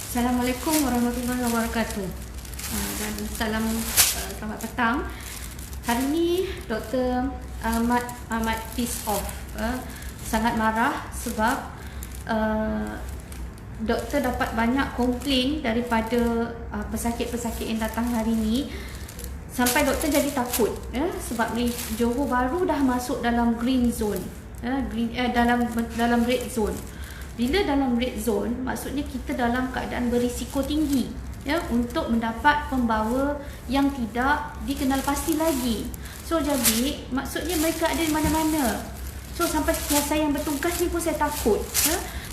Assalamualaikum warahmatullahi wabarakatuh. Dan salam selamat petang. Hari ini Dr. Ahmad Peace Off sangat marah sebab doktor dapat banyak komplain daripada pesakit-pesakit yang datang hari ini. Sampai doktor jadi takut sebab ni Johor Bahru dah masuk dalam green zone, dalam red zone. Bila dalam red zone, maksudnya kita dalam keadaan berisiko tinggi untuk mendapat pembawa yang tidak dikenal pasti lagi. So jadi maksudnya mereka ada di mana-mana. So sampai saya yang bertugas ni pun saya takut.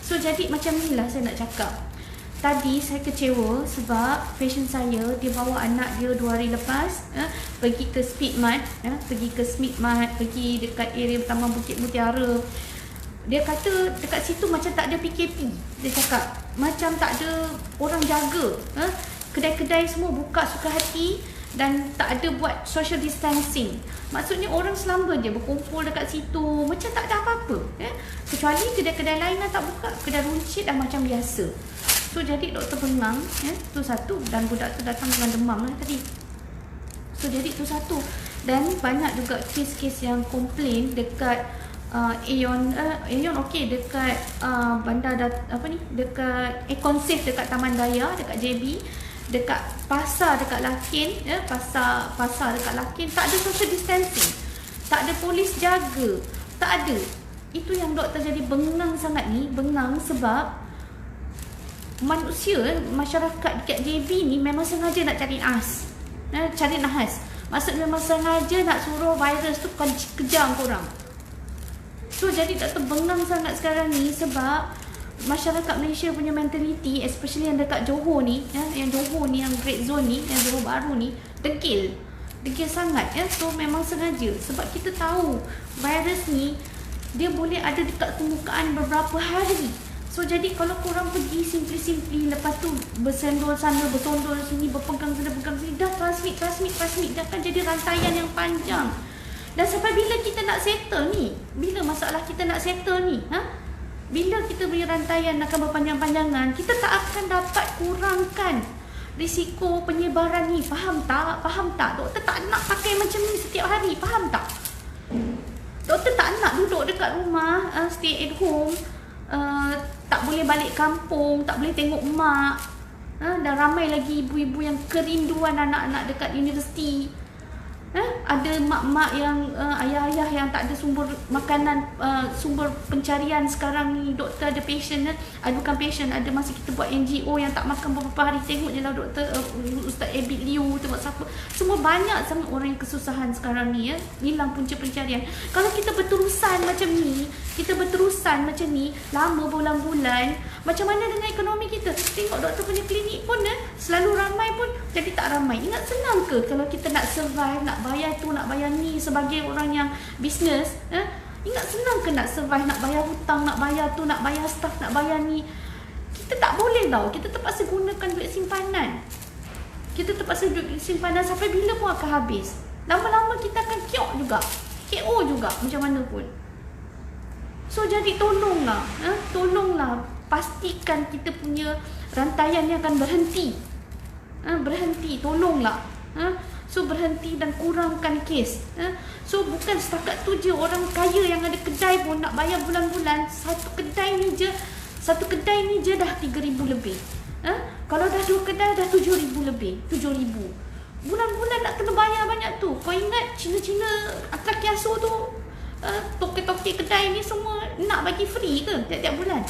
So jadi macam inilah saya nak cakap. Tadi saya kecewa sebab pasien saya, dia bawa anak dia 2 hari lepas pergi ke Speedmart, pergi dekat area Taman Bukit Mutiara. Dia kata dekat situ macam tak ada PKP. Dia cakap macam tak ada orang jaga. Kedai-kedai semua buka suka hati dan tak ada buat social distancing. Maksudnya orang selamba je berkumpul dekat situ macam tak ada apa-apa. Kecuali kedai-kedai lain dah tak buka, kedai runcit dah macam biasa. So jadi doktor bengang, tu satu, dan budak tu datang dengan demam lah tadi. So jadi tu satu. Dan banyak juga kes-kes yang komplain dekat Aeon okey, dekat bandar dekat Econ Safe dekat Taman Daya, dekat JB, dekat pasar dekat Lakin, pasar dekat Lakin tak ada social distancing, tak ada polis jaga, tak ada. Itu yang doktor jadi bengang sangat ni, bengang sebab masyarakat dekat JB ni memang sengaja nak cari nahas. Maksudnya memang sengaja nak suruh virus tu kejar korang. So jadi doktor bengang sangat sekarang ni sebab masyarakat Malaysia punya mentality, especially yang dekat Johor ni, yang Johor ni, yang red zone ni, yang Johor Bahru ni, degil sangat. So memang sengaja sebab kita tahu virus ni dia boleh ada dekat permukaan beberapa hari. So jadi kalau korang pergi simply lepas tu bersendol sana, bersondol sini, berpegang sana, pegang sini, dah transmit, dah akan jadi rantaian yang panjang. Dan sampai bila kita nak settle ni? Bila masalah kita nak settle ni? Bila kita punya rantaian akan berpanjang-panjangan, kita tak akan dapat kurangkan risiko penyebaran ni. Faham tak? Doktor tak nak pakai macam ni setiap hari. Faham tak? Doktor tak nak duduk dekat rumah, stay at home, tak boleh balik kampung, tak boleh tengok mak. Dan ramai lagi ibu-ibu yang kerinduan anak-anak dekat universiti. Ada mak-mak yang ayah-ayah yang tak ada sumber makanan, sumber pencarian sekarang ni. Doktor ada patient, bukan patient, ada masa kita buat NGO yang tak makan beberapa hari. Tengok je lah doktor, Ustaz Abid Liu, tengok siapa. Semua banyak sangat orang yang kesusahan sekarang ni, hilang punca pencarian. Kalau kita berterusan macam ni, lama bulan-bulan, macam mana dengan ekonomi kita? Tengok doktor punya klinik pun selalu ramai pun jadi tak ramai. Ingat senang ke kalau kita nak survive, nak bayar tu, nak bayar ni sebagai orang yang bisnes? Ingat senang ke nak survive, nak bayar hutang, nak bayar tu, nak bayar staff, nak bayar ni? Kita tak boleh tau. Kita terpaksa gunakan duit simpanan. Sampai bila pun akan habis. Lama-lama kita akan KO juga macam mana pun. So jadi tolonglah pastikan kita punya rantaian ni akan berhenti. Tolonglah. So berhenti dan kurangkan kes. So bukan setakat tu je, orang kaya yang ada kedai pun nak bayar bulan-bulan. Satu kedai ni je dah 3,000 lebih. Kalau dah 2 kedai dah 7,000 lebih. 7,000 bulan-bulan nak kena bayar banyak tu. Kau ingat Cina-Cina laki asuh tu, toke-toke kedai ni semua nak bagi free ke tiap-tiap bulan?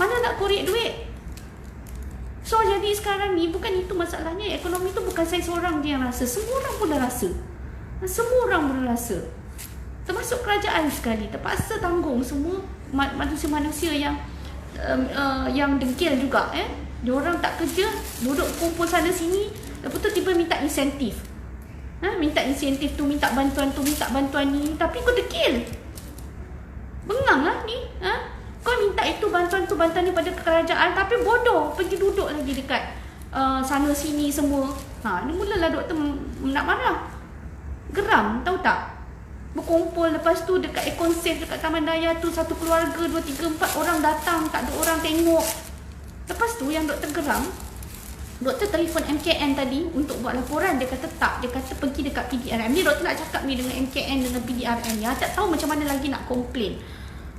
Mana nak korek duit? So jadi sekarang ni bukan itu masalahnya. Ekonomi tu bukan saya seorang je yang rasa. Semua orang pun dah rasa. Termasuk kerajaan sekali. Terpaksa tanggung semua manusia-manusia yang dengkil juga. Diorang tak kerja, duduk kumpul sana sini, lepas tu tiba minta insentif. Minta insentif tu, minta bantuan ni, tapi kau degil. Bengang lah ni. Kau minta itu bantuan ni pada kerajaan, tapi bodoh pergi duduk lagi dekat sana sini semua. Ni mulalah doktor nak marah. Geram, tahu tak? Berkumpul lepas tu dekat Econ Safe dekat Taman Daya tu, satu keluarga 2, 3, 4 orang datang, tak ada orang tengok. Lepas tu yang doktor geram, doktor telefon MKN tadi untuk buat laporan. Dia kata tak, dia kata pergi dekat PDRM. Ni doktor nak cakap ni dengan MKN, dengan PDRM ya. Tak tahu macam mana lagi nak komplain.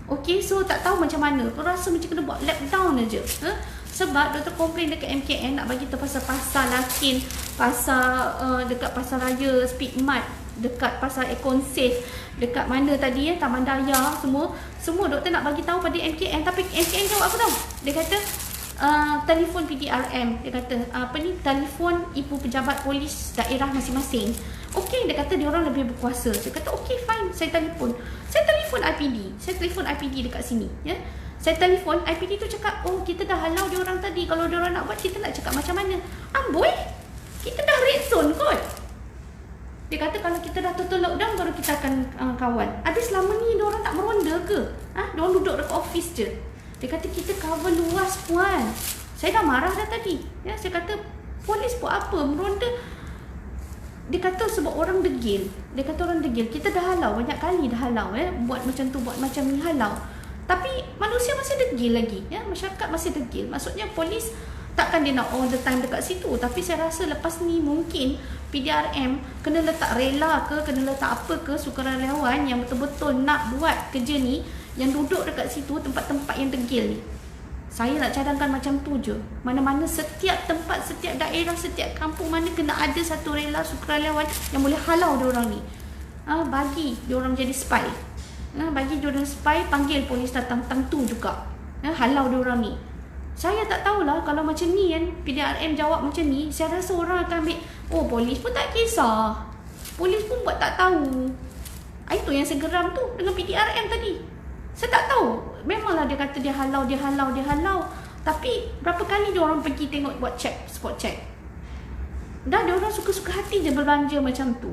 Okay, so tak tahu macam mana. Kau rasa macam kena buat lockdown aja. Sebab doktor komplain dekat MKN nak bagi tahu pasal Lakin, pasal dekat pasal raya Speed Mart, dekat pasal Econ Safe, dekat mana tadi Taman Daya, semua doktor nak bagi tahu pada MKN. Tapi MKN jawab apa tahu? Dia kata telefon PDRM. Dia kata telefon ibu pejabat polis daerah masing-masing. Okey, dia kata dia orang lebih berkuasa. Dia kata okey, fine, saya telefon IPD. Saya telefon IPD dekat sini ya. Saya telefon IPD tu cakap, oh kita dah halau dia orang tadi. Kalau dia orang nak buat, kita nak cakap macam mana? Amboi, kita dah red zone kot. Dia kata kalau kita dah total lockdown baru kita akan kawal. Habis selama ni dia orang tak meronda ke? Dia orang duduk dekat office je. Dia kata kita cover luas puan. Saya dah marah dah tadi. Ya, saya kata polis buat apa? Meronda. Dia kata sebab orang degil. Dia kata orang degil. Kita dah halau, banyak kali dah halau buat macam tu, buat macam ni halau. Tapi manusia masih degil lagi ya, masyarakat masih degil. Maksudnya polis takkan dia nak all the time dekat situ. Tapi saya rasa lepas ni mungkin PDRM kena letak rela ke, kena letak apa ke, sukarelawan yang betul-betul nak buat kerja ni, yang duduk dekat situ, tempat-tempat yang degil ni. Saya nak cadangkan macam tu je. Mana-mana setiap tempat, setiap daerah, setiap kampung mana kena ada satu rela sukarelawan yang boleh halau dia orang ni. Bagi dia orang jadi spy. Bagi dia orang spy, panggil polis datang tentu juga. Halau dia orang ni. Saya tak tahulah kalau macam ni kan, PDRM jawab macam ni, saya rasa orang akan ambil, oh polis pun tak kisah. Polis pun buat tak tahu. Itu yang saya geram tu dengan PDRM tadi. Saya tak tahu. Memanglah dia kata dia halau. Tapi berapa kali dia orang pergi tengok buat check, spot check. Dah dia orang suka-suka hati je berbelanja macam tu.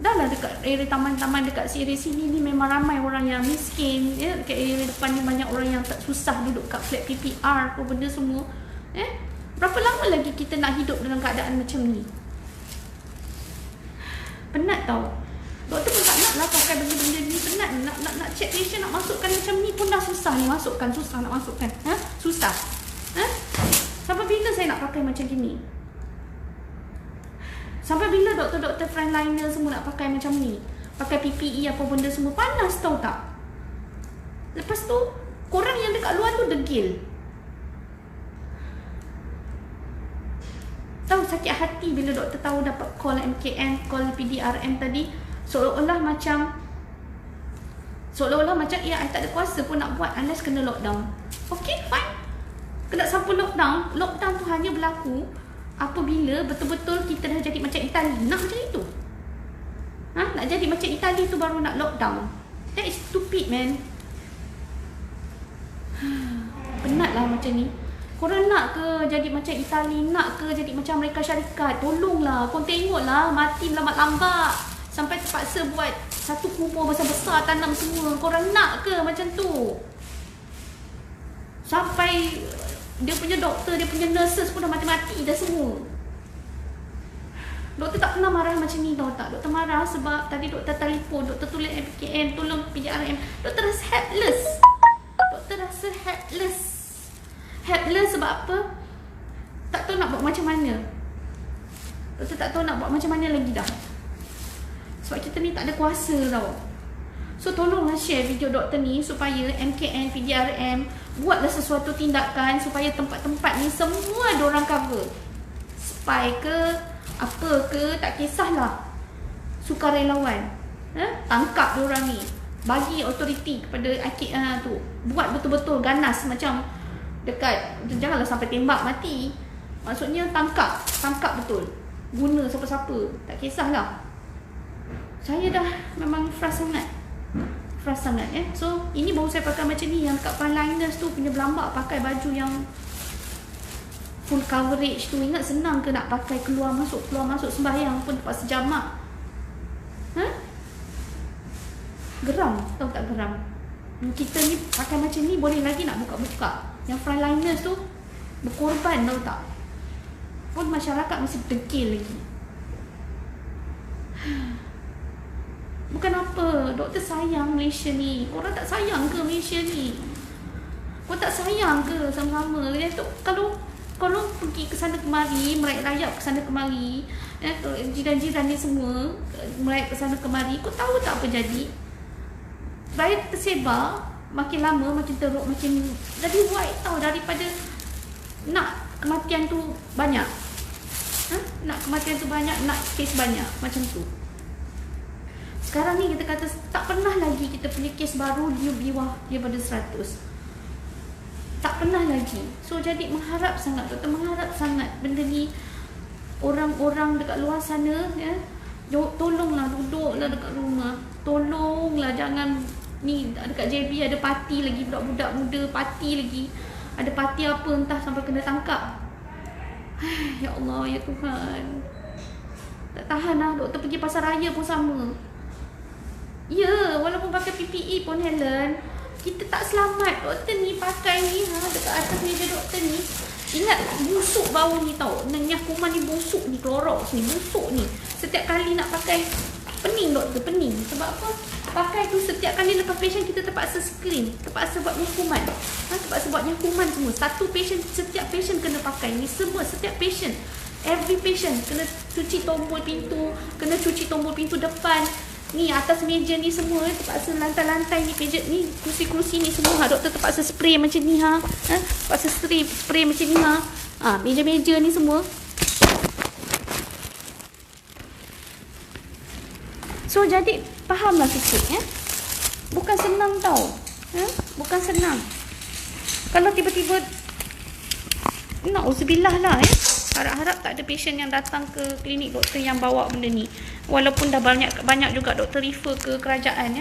Dah lah dekat area taman-taman dekat sini ni memang ramai orang yang miskin ya. Dekat area depan ni banyak orang yang tak susah duduk kat flat PPR apa benda semua. Berapa lama lagi kita nak hidup dalam keadaan macam ni? Penat tau. Doktor pun tak nak lah pakai benda-benda ni. Penat nak check patient, nak masukkan macam ni pun dah susah ni masukkan. Susah nak masukkan. Susah. Sampai bila saya nak pakai macam gini? Sampai bila doktor-doktor frontliner semua nak pakai macam ni? Pakai PPE apa benda semua. Panas tau tak? Lepas tu, korang yang dekat luar tu degil. Tahu sakit hati bila doktor tahu dapat call MKN, call PDRM tadi. Seolah-olah macam I tak ada kuasa pun nak buat unless kena lockdown. Okay, fine. Kena sampai lockdown. Lockdown tu hanya berlaku apabila betul-betul kita dah jadi macam Itali. Nak macam itu? Nak jadi macam Itali tu baru nak lockdown. That is stupid, man. Penat lah macam ni. Korang nak ke jadi macam Itali? Nak ke jadi macam Amerika Syarikat? Tolonglah. Korang tengoklah. Mati lambat-lambat. Sampai terpaksa buat satu kubur besar-besar tanam semua. Korang nak ke macam tu? Sampai dia punya doktor, dia punya nurses pun dah mati-mati dah semua. Doktor tak pernah marah macam ni tau tak. Doktor marah sebab tadi doktor telefon, doktor tulis MKN, tolong PDRM. Doktor rasa helpless. Doktor rasa helpless. Helpless sebab apa? Tak tahu nak buat macam mana. Doktor tak tahu nak buat macam mana lagi dah. Sebab kita ni tak ada kuasa tau. So tolonglah share video doktor ni supaya MKN, PDRM buatlah sesuatu tindakan supaya tempat-tempat ni semua diorang cover. Spy ke, apa ke, tak kisahlah. Sukarelawan. Tangkap diorang ni. Bagi authority kepada tu. Buat betul-betul ganas macam dekat, janganlah sampai tembak mati. Maksudnya tangkap betul. Guna siapa-siapa, tak kisahlah. Saya dah memang frust sangat So ini baru saya pakai macam ni. Yang kat frontliners tu punya berlambak pakai baju yang full coverage tu. Ingat senang ke nak pakai keluar masuk sembahyang pun terpaksa jamak. Geram, tahu tak geram? Kita ni pakai macam ni boleh lagi nak buka-buka. Yang frontliners tu berkorban, tahu tak? Pun masyarakat masih degil lagi. Bukan apa, doktor sayang Malaysia ni. Korang tak sayang ke Malaysia ni? Kau tak sayang ke sama-sama? Tu kalau pergi ke sana kemari, merayap ke sana kemari, jiran-jiran ni semua merayap ke sana kemari, kau tahu tak apa jadi? Rakyat tersebar, makin lama makin teruk, makin jadi white tau, daripada nak kematian tu banyak. Nak kematian tu banyak, nak kes banyak, macam tu. Sekarang ni kita kata tak pernah lagi kita punya kes baru di bawah daripada 100. Tak pernah lagi. So jadi mengharap sangat, doktor mengharap sangat benda ni orang-orang dekat luar sana ya, tolonglah, duduklah dekat rumah. Tolonglah, jangan ni dekat JB ada parti lagi, budak-budak muda parti lagi. Ada parti apa entah sampai kena tangkap. Ya Allah, ya Tuhan. Tak tahan lah, doktor pergi pasar raya pun sama. Ya, walaupun pakai PPE pun Helen, kita tak selamat. Doktor ni pakai ni dekat atas meja doktor ni. Ingat busuk bau ni tau. Minyak kuman ni busuk ni, Clorox ni busuk ni. Setiap kali nak pakai, pening doktor, pening. Sebab apa? Pakai tu setiap kali lepas patient kita terpaksa screen, terpaksa buat nyakuman. Terpaksa buat nyakuman semua. Satu patient, setiap patient kena pakai ni semua, setiap patient. Every patient kena cuci tombol pintu, kena cuci tombol pintu depan. Ni atas meja ni semua terpaksa, lantai-lantai ni, pejet ni, kursi-kursi ni semua doktor terpaksa spray macam ni terpaksa spray macam ni meja-meja ni semua. So jadi fahamlah sikit bukan senang tau. Bukan senang. Kalau tiba-tiba na'udzubillah lah harap-harap tak ada patient yang datang ke klinik doktor yang bawa benda ni. Walaupun dah banyak juga doktor refer ke kerajaan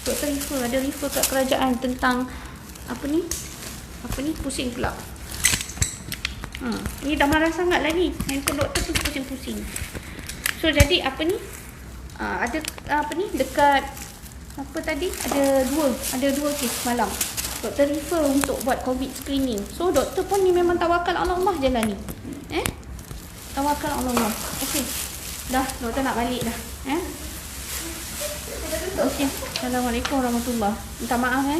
Doktor ada refer ke kerajaan tentang apa ni pusing pula. Ni dah marah sangat lah ni. Handphone doktor tu pusing-pusing. So jadi ada dekat apa tadi, ada dua kes malam. Doktor refer untuk buat COVID screening. So doktor pun ni memang tawakal Allah je lah ni. Tawakal Allah. Okey. Dah, doktor nak balik dah. Okey. Assalamualaikum warahmatullahi. Minta maaf